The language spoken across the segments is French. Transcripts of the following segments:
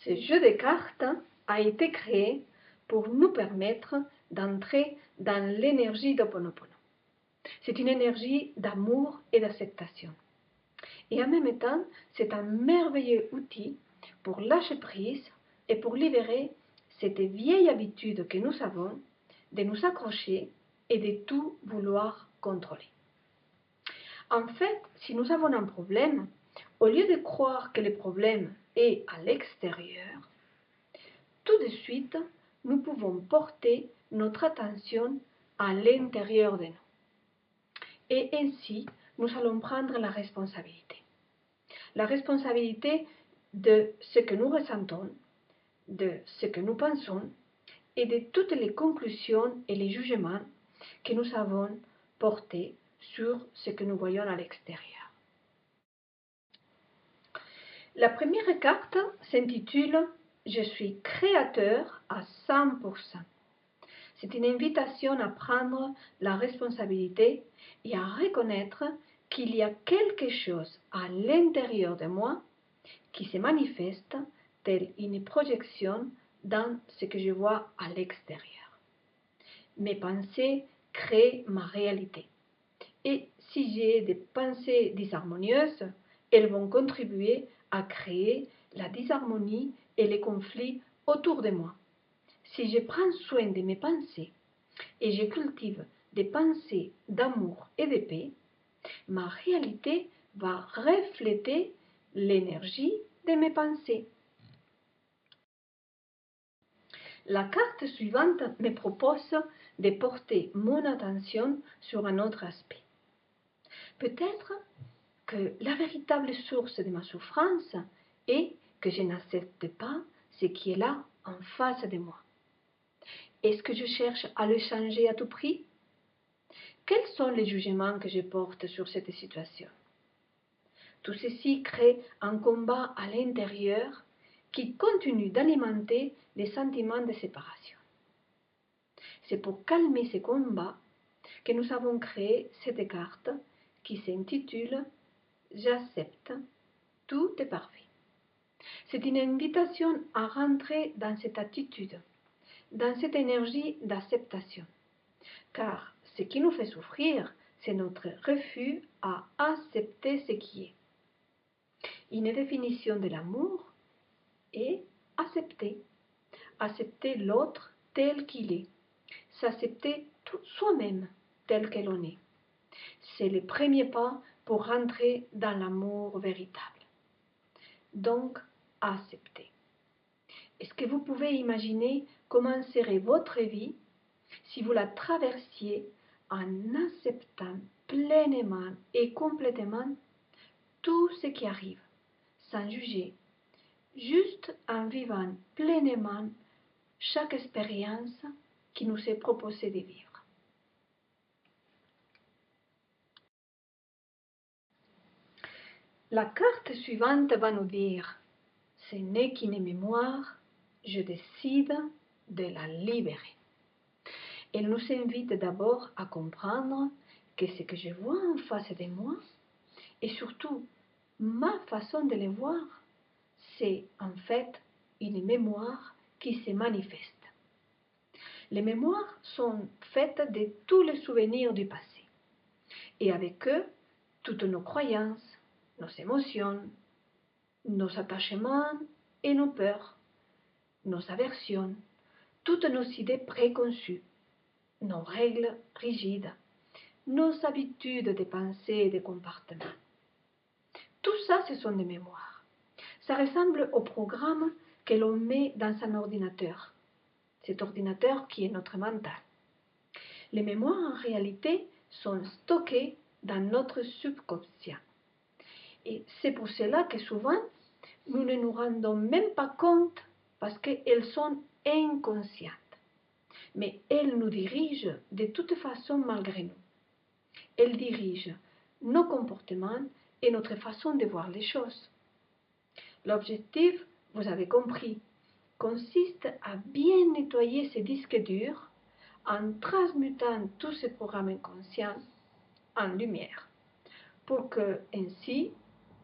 Ce jeu de cartes a été créé pour nous permettre d'entrer dans l'énergie d'Ho'oponopono. C'est une énergie d'amour et d'acceptation. Et en même temps, c'est un merveilleux outil pour lâcher prise et pour libérer cette vieille habitude que nous avons de nous accrocher et de tout vouloir contrôler. En fait, si nous avons un problème, au lieu de croire que le problème est à l'extérieur, tout de suite, nous pouvons porter notre attention à l'intérieur de nous. Et ainsi, nous allons prendre la responsabilité. La responsabilité de ce que nous ressentons, de ce que nous pensons et de toutes les conclusions et les jugements que nous avons portés sur ce que nous voyons à l'extérieur. La première carte s'intitule « Je suis créateur à 100%». C'est une invitation à prendre la responsabilité et à reconnaître qu'il y a quelque chose à l'intérieur de moi qui se manifeste telle une projection dans ce que je vois à l'extérieur. Mes pensées créent ma réalité. Et si j'ai des pensées disharmonieuses, elles vont contribuer à créer la disharmonie et les conflits autour de moi. Si je prends soin de mes pensées et je cultive des pensées d'amour et de paix, ma réalité va refléter l'énergie de mes pensées. La carte suivante me propose de porter mon attention sur un autre aspect. Peut-être que la véritable source de ma souffrance est que je n'accepte pas ce qui est là en face de moi. Est-ce que je cherche à le changer à tout prix? Quels sont les jugements que je porte sur cette situation? Tout ceci crée un combat à l'intérieur qui continue d'alimenter les sentiments de séparation. C'est pour calmer ces combats que nous avons créé cette carte qui s'intitule « J'accepte, tout est parfait ». C'est une invitation à rentrer dans cette attitude, dans cette énergie d'acceptation. Car ce qui nous fait souffrir, c'est notre refus à accepter ce qui est. Une définition de l'amour est accepter. Accepter l'autre tel qu'il est. S'accepter soi-même tel que l'on est. C'est le premier pas pour rentrer dans l'amour véritable. Donc, accepter. Est-ce que vous pouvez imaginer comment serait votre vie si vous la traversiez en acceptant pleinement et complètement tout ce qui arrive, sans juger, juste en vivant pleinement chaque expérience qui nous est proposée de vivre. La carte suivante va nous dire « Ce n'est qu'une mémoire, je décide de la libérer ». Elle nous invite d'abord à comprendre que ce que je vois en face de moi, et surtout ma façon de le voir, c'est en fait une mémoire qui se manifeste. Les mémoires sont faites de tous les souvenirs du passé, et avec eux, toutes nos croyances, nos émotions, nos attachements et nos peurs, nos aversions, toutes nos idées préconçues, nos règles rigides, nos habitudes de pensée et de comportement. Tout ça, ce sont des mémoires. Ça ressemble au programme que l'on met dans un ordinateur. Cet ordinateur qui est notre mental. Les mémoires, en réalité, sont stockées dans notre subconscient. Et c'est pour cela que souvent, nous ne nous rendons même pas compte parce qu'elles sont inconscientes. Mais elles nous dirigent de toute façon malgré nous. Elles dirigent nos comportements et notre façon de voir les choses. L'objectif, vous avez compris, consiste à bien nettoyer ces disques durs en transmutant tous ces programmes inconscients en lumière, pour que ainsi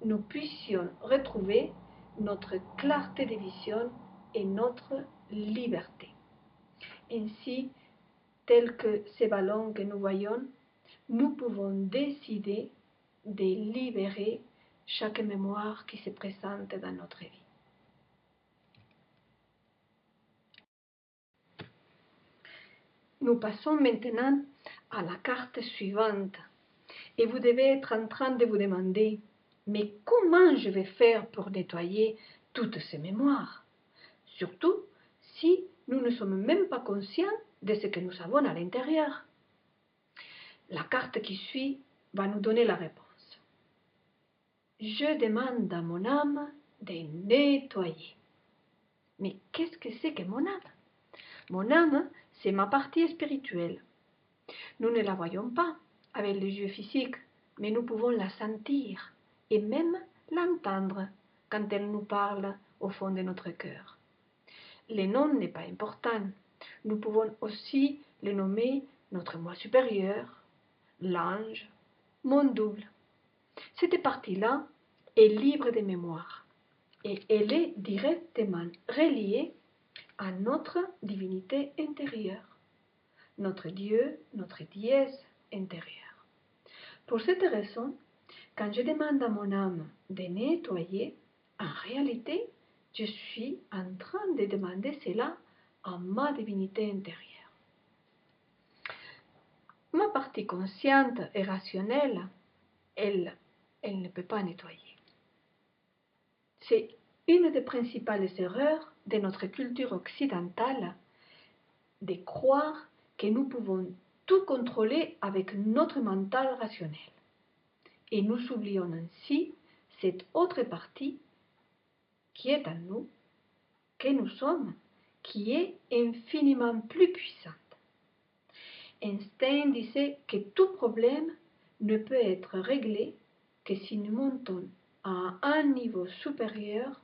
nous puissions retrouver notre clarté de vision et notre liberté. Ainsi, tels que ces ballons que nous voyons, nous pouvons décider de libérer chaque mémoire qui se présente dans notre vie. Nous passons maintenant à la carte suivante. Et vous devez être en train de vous demander, mais comment je vais faire pour nettoyer toutes ces mémoires? Surtout si nous ne sommes même pas conscients de ce que nous avons à l'intérieur. La carte qui suit va nous donner la réponse. Je demande à mon âme de nettoyer. Mais qu'est-ce que c'est que mon âme? Mon âme, c'est ma partie spirituelle. Nous ne la voyons pas avec les yeux physiques, mais nous pouvons la sentir et même l'entendre quand elle nous parle au fond de notre cœur. Le nom n'est pas important. Nous pouvons aussi le nommer notre moi supérieur, l'ange, mon double. Cette partie-là est libre de mémoire et elle est directement reliée à notre divinité intérieure, notre Dieu, notre dièse intérieure. Pour cette raison, quand je demande à mon âme de nettoyer, en réalité, je suis en train de demander cela à ma divinité intérieure. Ma partie consciente et rationnelle, elle ne peut pas nettoyer. C'est une des principales erreurs de notre culture occidentale de croire que nous pouvons tout contrôler avec notre mental rationnel. Et nous oublions ainsi cette autre partie qui est en nous, que nous sommes, qui est infiniment plus puissante. Einstein disait que tout problème ne peut être réglé que si nous montons à un niveau supérieur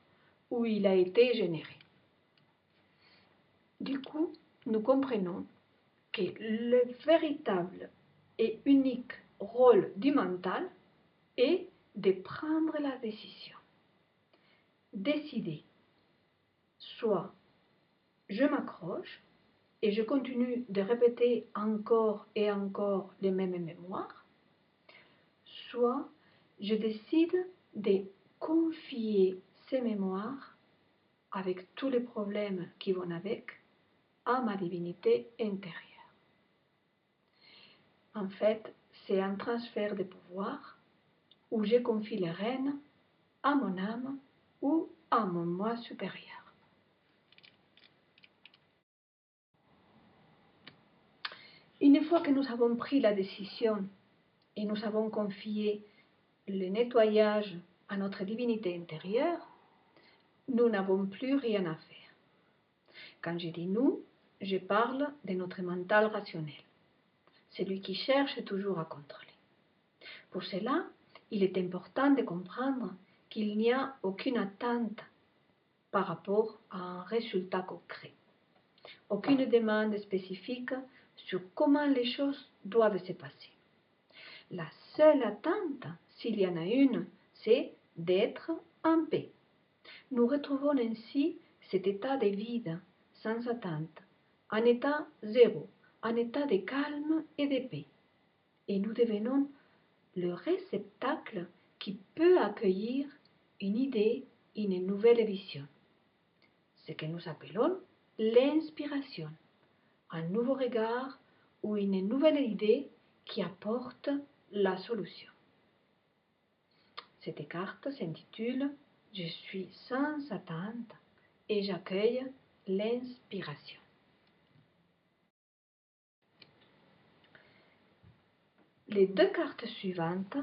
où il a été généré. Du coup, nous comprenons que le véritable et unique rôle du mental est de prendre la décision. Décider. Soit je m'accroche et je continue de répéter encore et encore les mêmes mémoires, soit je décide de confier ces mémoires avec tous les problèmes qui vont avec à ma divinité intérieure. En fait, c'est un transfert de pouvoir où je confie les rênes à mon âme ou à mon moi supérieur. Une fois que nous avons pris la décision et nous avons confié le nettoyage à notre divinité intérieure, nous n'avons plus rien à faire. Quand je dis nous, je parle de notre mental rationnel, celui qui cherche toujours à contrôler. Pour cela, il est important de comprendre qu'il n'y a aucune attente par rapport à un résultat concret, aucune demande spécifique sur comment les choses doivent se passer. La seule attente, s'il y en a une, c'est d'être en paix. Nous retrouvons ainsi cet état de vide, sans attente, un état zéro, un état de calme et de paix. Et nous devenons le réceptacle qui peut accueillir une idée, une nouvelle vision. Ce que nous appelons l'inspiration, un nouveau regard ou une nouvelle idée qui apporte la solution. Cette carte s'intitule « Je suis sans attente et j'accueille l'inspiration ». Les deux cartes suivantes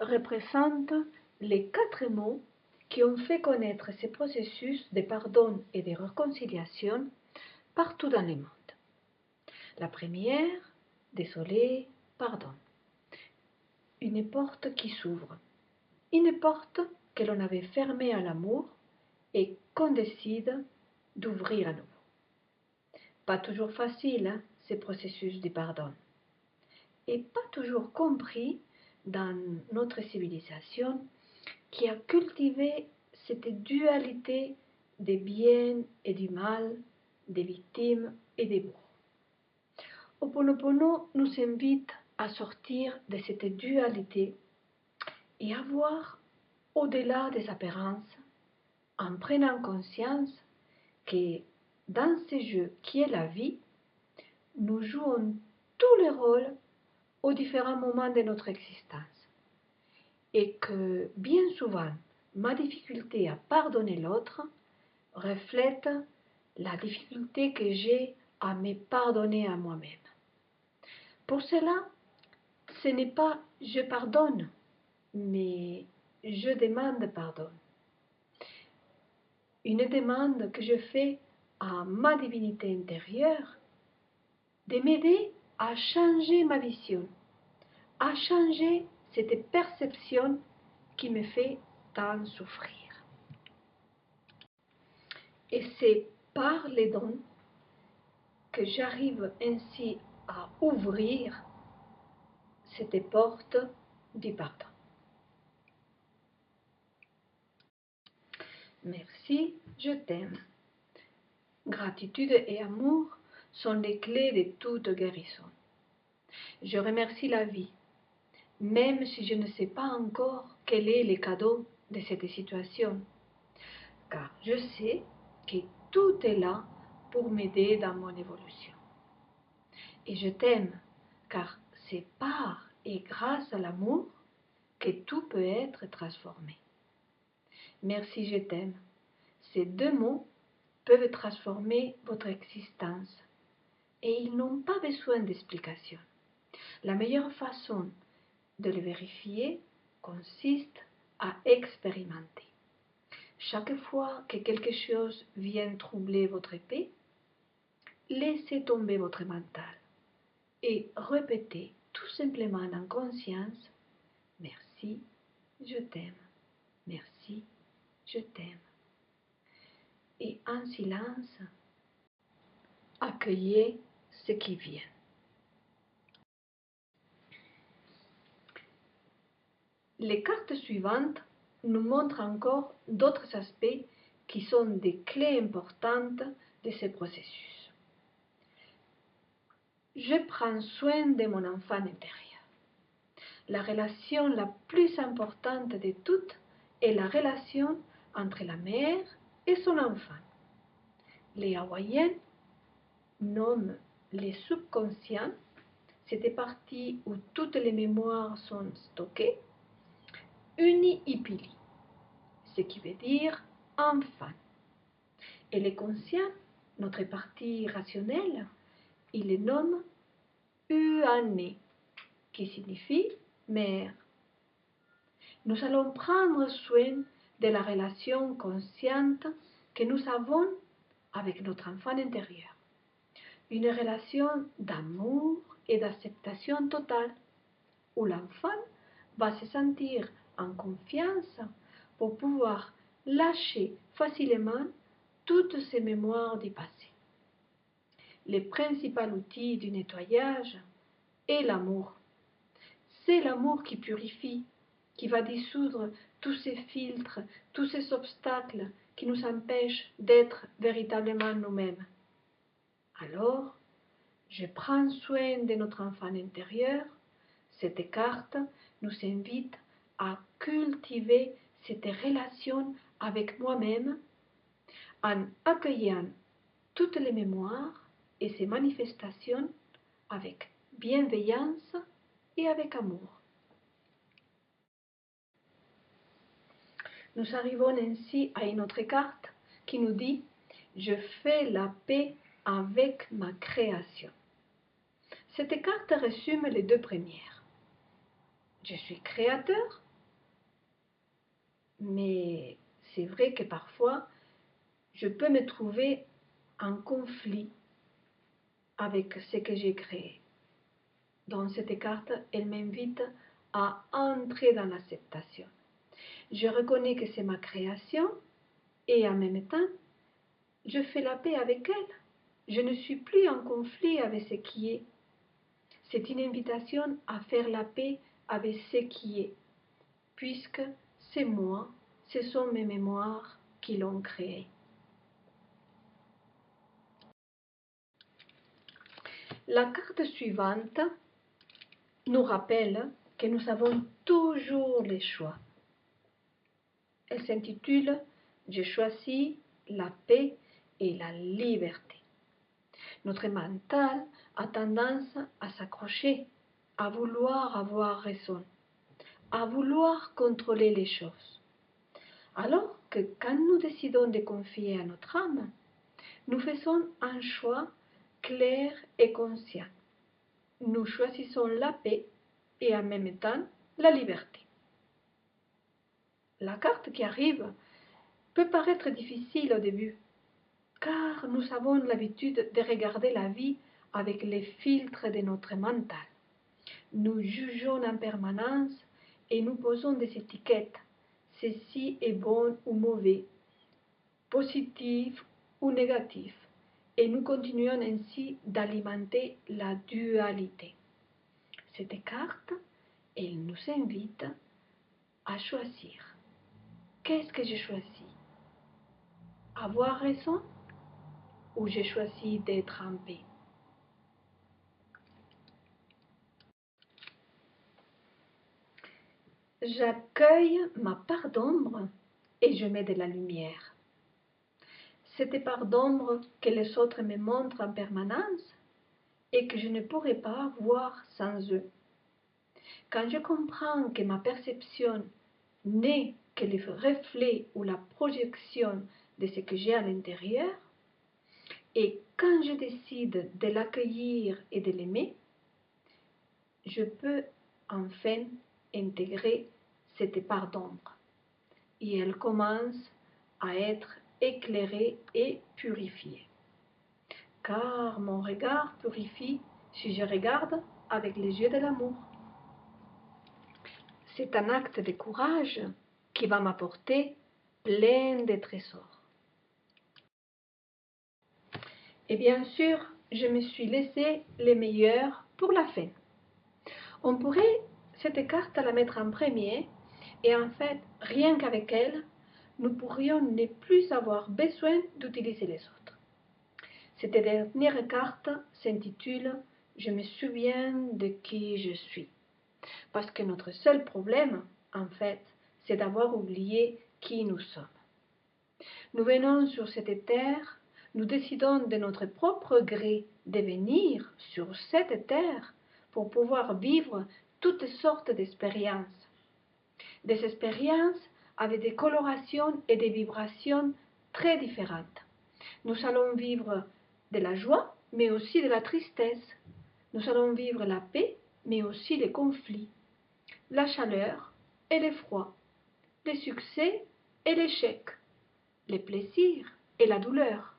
représentent les 4 mots qui ont fait connaître ces processus de pardon et de réconciliation partout dans le monde. La première, désolé, pardon. Une porte qui s'ouvre. Une porte que l'on avait fermée à l'amour et qu'on décide d'ouvrir à nouveau. Pas toujours facile, hein, ces processus de pardon. Et pas toujours compris dans notre civilisation qui a cultivé cette dualité des biens et du mal, des victimes et des bourreaux. Ho'oponopono nous invite à sortir de cette dualité et à voir au-delà des apparences en prenant conscience que dans ce jeu qui est la vie, nous jouons tous les rôles aux différents moments de notre existence et que bien souvent ma difficulté à pardonner l'autre reflète la difficulté que j'ai à me pardonner à moi-même. Pour cela, ce n'est pas je pardonne, mais je demande pardon. Une demande que je fais à ma divinité intérieure de m'aider à changer ma vision, à changer cette perception qui me fait tant souffrir. Et c'est par les dons que j'arrive ainsi à ouvrir cette porte du pardon. Merci, je t'aime. Gratitude et amour sont les clés de toute guérison. Je remercie la vie, même si je ne sais pas encore quel est le cadeau de cette situation, car je sais que tout est là pour m'aider dans mon évolution. Et je t'aime, car c'est par et grâce à l'amour que tout peut être transformé. Merci, je t'aime. Ces deux mots peuvent transformer votre existence et ils n'ont pas besoin d'explication. La meilleure façon de le vérifier consiste à expérimenter. Chaque fois que quelque chose vient troubler votre paix, laissez tomber votre mental et répétez tout simplement en conscience « Merci, je t'aime. Merci, je t'aime. » Et en silence, accueillez ce qui vient. Les cartes suivantes nous montrent encore d'autres aspects qui sont des clés importantes de ce processus. Je prends soin de mon enfant intérieur. La relation la plus importante de toutes est la relation entre la mère et son enfant. Les Hawaïens nomment les subconscients, cette partie où toutes les mémoires sont stockées, Uni-Ipili, ce qui veut dire enfant. Et les conscients, notre partie rationnelle, il les nomme Uane, qui signifie mère. Nous allons prendre soin de la relation consciente que nous avons avec notre enfant intérieur. Une relation d'amour et d'acceptation totale, où l'enfant va se sentir en confiance pour pouvoir lâcher facilement toutes ses mémoires du passé. Le principal outil du nettoyage est l'amour. C'est l'amour qui purifie, qui va dissoudre tous ces filtres, tous ces obstacles qui nous empêchent d'être véritablement nous-mêmes. Alors, je prends soin de notre enfant intérieur. Cette carte nous invite à cultiver cette relation avec moi-même en accueillant toutes les mémoires et ses manifestations avec bienveillance et avec amour. Nous arrivons ainsi à une autre carte qui nous dit « Je fais la paix avec ma création ». Cette carte résume les deux premières. Je suis créateur, mais c'est vrai que parfois, je peux me trouver en conflit avec ce que j'ai créé. Dans cette carte, elle m'invite à entrer dans l'acceptation. Je reconnais que c'est ma création et en même temps, je fais la paix avec elle. Je ne suis plus en conflit avec ce qui est. C'est une invitation à faire la paix avec ce qui est, puisque c'est moi, ce sont mes mémoires qui l'ont créé. La carte suivante nous rappelle que nous avons toujours le choix. Elle s'intitule « J'ai choisi la paix et la liberté ». Notre mental a tendance à s'accrocher, à vouloir avoir raison, à vouloir contrôler les choses. Alors que quand nous décidons de confier à notre âme, nous faisons un choix clair et conscient. Nous choisissons la paix et en même temps la liberté. La carte qui arrive peut paraître difficile au début, car nous avons l'habitude de regarder la vie avec les filtres de notre mental. Nous jugeons en permanence et nous posons des étiquettes. Ceci est bon ou mauvais, positif ou négatif. Et nous continuons ainsi d'alimenter la dualité. Cette carte, elle nous invite à choisir. Qu'est-ce que j'ai choisi? Avoir raison ou j'ai choisi d'être en paix? J'accueille ma part d'ombre et je mets de la lumière. Cette part d'ombre que les autres me montrent en permanence et que je ne pourrais pas voir sans eux. Quand je comprends que ma perception n'est que le reflet ou la projection de ce que j'ai à l'intérieur, et quand je décide de l'accueillir et de l'aimer, je peux enfin intégrer cette part d'ombre et elle commence à être éclairée et purifiée. Car mon regard purifie si je regarde avec les yeux de l'amour. C'est un acte de courage qui va m'apporter plein de trésors. Et bien sûr, je me suis laissé les meilleurs pour la fin. On pourrait cette carte la mettre en premier et en fait, rien qu'avec elle, nous pourrions ne plus avoir besoin d'utiliser les autres. Cette dernière carte s'intitule « Je me souviens de qui je suis ». Parce que notre seul problème, en fait, c'est d'avoir oublié qui nous sommes. Nous venons sur cette terre, nous décidons de notre propre gré de venir sur cette terre pour pouvoir vivre toutes sortes d'expériences. Des expériences avec des colorations et des vibrations très différentes. Nous allons vivre de la joie, mais aussi de la tristesse. Nous allons vivre la paix, mais aussi les conflits, la chaleur et le froid, les succès et l'échec, les plaisirs et la douleur,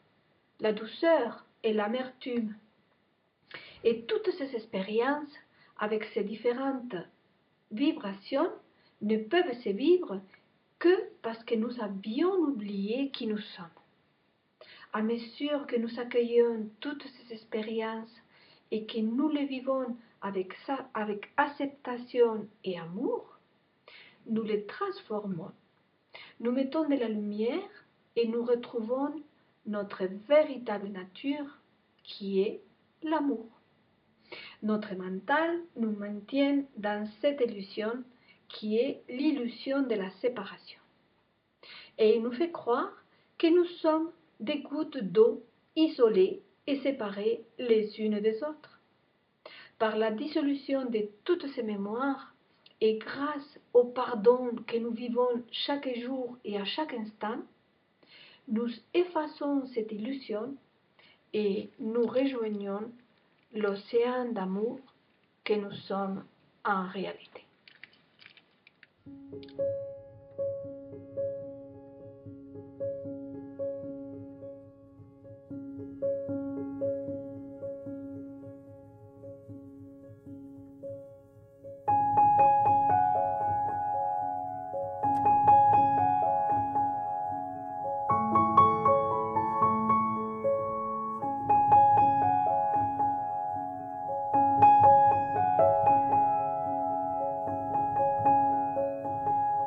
la douceur et l'amertume. Et toutes ces expériences, avec ces différentes vibrations, ne peuvent se vivre que parce que nous avions oublié qui nous sommes. À mesure que nous accueillons toutes ces expériences et que nous les vivons avec acceptation et amour, nous les transformons. Nous mettons de la lumière et nous retrouvons notre véritable nature qui est l'amour. Notre mental nous maintient dans cette illusion qui est l'illusion de la séparation. Et il nous fait croire que nous sommes des gouttes d'eau isolées et séparées les unes des autres. Par la dissolution de toutes ces mémoires et grâce au pardon que nous vivons chaque jour et à chaque instant, nous effaçons cette illusion et nous rejoignons l'océan d'amour que nous sommes en réalité.